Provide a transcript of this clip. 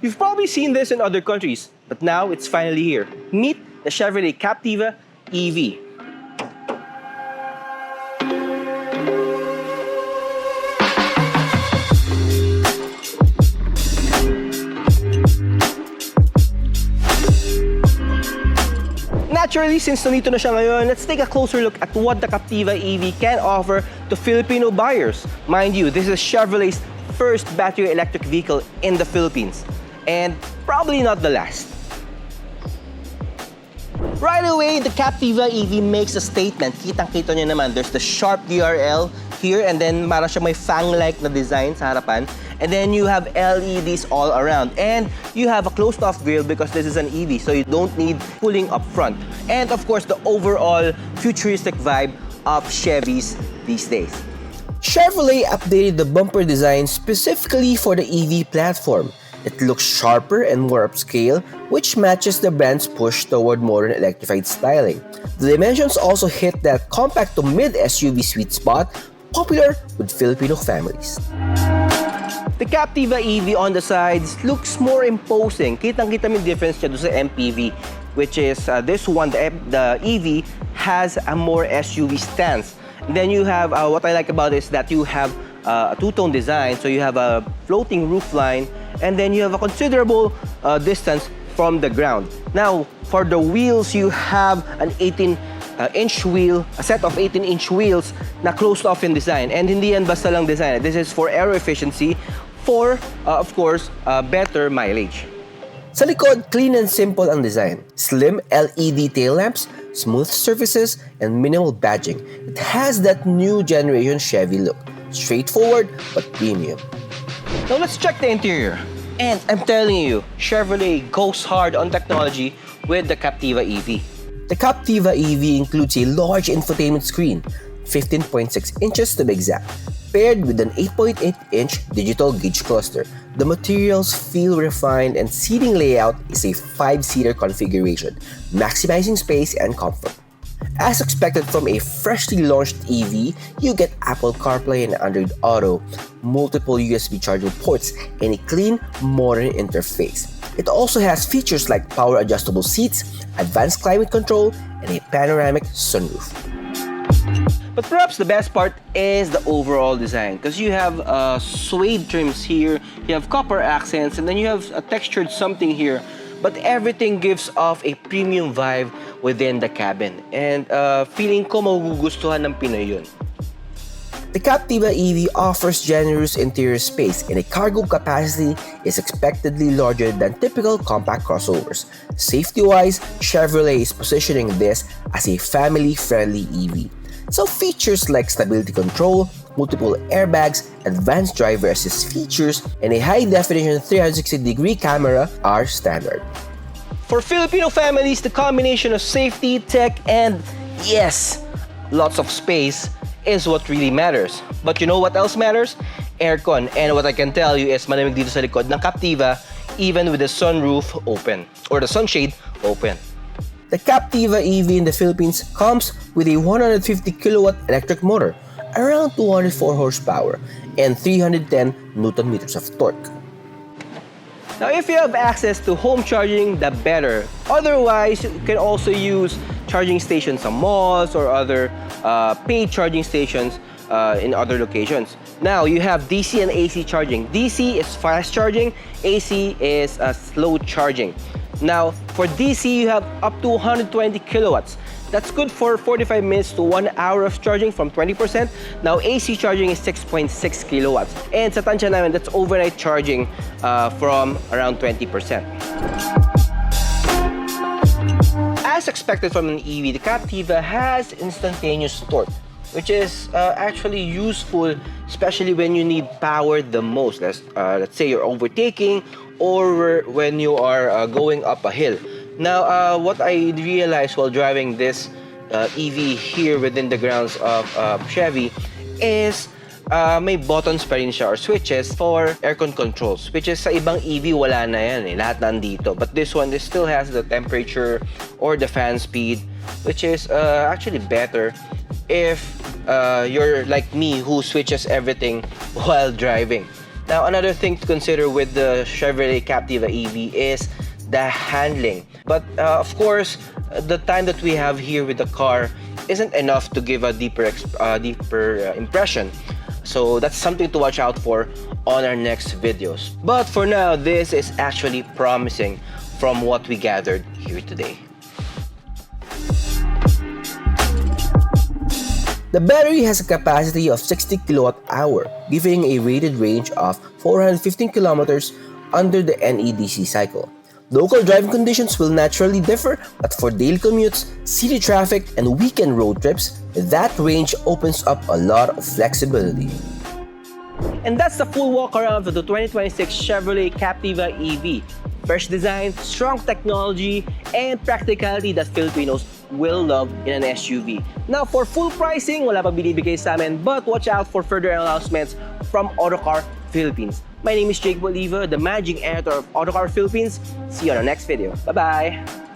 You've probably seen this in other countries, but now it's finally here. Meet the Chevrolet Captiva EV. Naturally, since nandito na siya ngayon, let's take a closer look at what the Captiva EV can offer to Filipino buyers. Mind you, this is Chevrolet's first battery electric vehicle in the Philippines, and probably not the last. Right away, the Captiva EV makes a statement. Kitang-kita nyo naman, there's the sharp DRL here, and then para siya may fang-like na design sa harapan. And then you have LEDs all around. And you have a closed-off grille because this is an EV, so you don't need cooling up front. And of course, the overall futuristic vibe of Chevys these days. Chevrolet updated the bumper design specifically for the EV platform. It looks sharper and more upscale, which matches the brand's push toward modern electrified styling. The dimensions also hit that compact to mid-SUV sweet spot, popular with Filipino families. The Captiva EV on the sides looks more imposing. Kitang-kita mo yung difference niya doon sa MPV, which is this one, the EV, has a more SUV stance. And then you have, what I like about it is that you have a two-tone design, so you have a floating roofline, and then you have a considerable distance from the ground. Now, for the wheels, you have an 18-inch wheel, a set of 18-inch wheels na closed off in design. And hindi yan basta lang design. This is for aero efficiency, for, of course, better mileage. Sa likod, clean and simple ang design. Slim LED tail lamps, smooth surfaces, and minimal badging. It has that new generation Chevy look. Straightforward, but premium. Now let's check the interior. And I'm telling you, Chevrolet goes hard on technology with the Captiva EV. The Captiva EV includes a large infotainment screen, 15.6 inches to be exact, paired with an 8.8-inch digital gauge cluster. The materials feel refined and seating layout is a 5-seater configuration, maximizing space and comfort. As expected from a freshly launched EV, you get Apple CarPlay and Android Auto, multiple USB charging ports, and a clean, modern interface. It also has features like power adjustable seats, advanced climate control, and a panoramic sunroof. But perhaps the best part is the overall design, because you have suede trims here, you have copper accents, and then you have a textured something here. But everything gives off a premium vibe within the cabin. And feeling ko magugustuhan ng Pinoy yun. The Captiva EV offers generous interior space, and a cargo capacity is expectedly larger than typical compact crossovers. Safety-wise, Chevrolet is positioning this as a family-friendly EV. So features like stability control, multiple airbags, advanced driver assist features, and a high-definition 360-degree camera are standard. For Filipino families, the combination of safety, tech, and yes, lots of space is what really matters. But you know what else matters? Aircon. And what I can tell you is malamig dito sa likod ng Captiva even with the sunroof open or the sunshade open. The Captiva EV in the Philippines comes with a 150 kilowatt electric motor, around 204 horsepower, and 310 Newton meters of torque. Now, if you have access to home charging, the better. Otherwise, you can also use charging stations at malls or other paid charging stations in other locations. Now, you have DC and AC charging. DC is fast charging, AC is slow charging. Now, for DC, you have up to 120 kilowatts. That's good for 45 minutes to 1 hour of charging from 20%. Now, AC charging is 6.6 kilowatts. And sa tansya namin, that's overnight charging from around 20%. As expected from an EV, the Captiva has instantaneous torque, which is actually useful, especially when you need power the most. Let's say you're overtaking or when you are going up a hill. Now, what I realized while driving this EV here within the grounds of Chevy is may buttons pa rin siya or switches for aircon controls, which is sa ibang EV wala na yan eh, lahat nandito. But this one, this still has the temperature or the fan speed, which is actually better if you're like me who switches everything while driving. Now, another thing to consider with the Chevrolet Captiva EV is the handling. But of course, the time that we have here with the car isn't enough to give a deeper impression. So that's something to watch out for on our next videos. But for now, this is actually promising from what we gathered here today. The battery has a capacity of 60 kWh, giving a rated range of 415 kilometers under the NEDC cycle. Local driving conditions will naturally differ, but for daily commutes, city traffic, and weekend road trips, that range opens up a lot of flexibility. And that's the full walk around of the 2026 Chevrolet Captiva EV. Fresh design, strong technology, and practicality that Filipinos will love in an SUV. Now, for full pricing, wala pa binibigay sa amin, but watch out for further announcements from Autocar Philippines. My name is Jake Boliva, the managing editor of Autocar Philippines. See you on our next video. Bye-bye!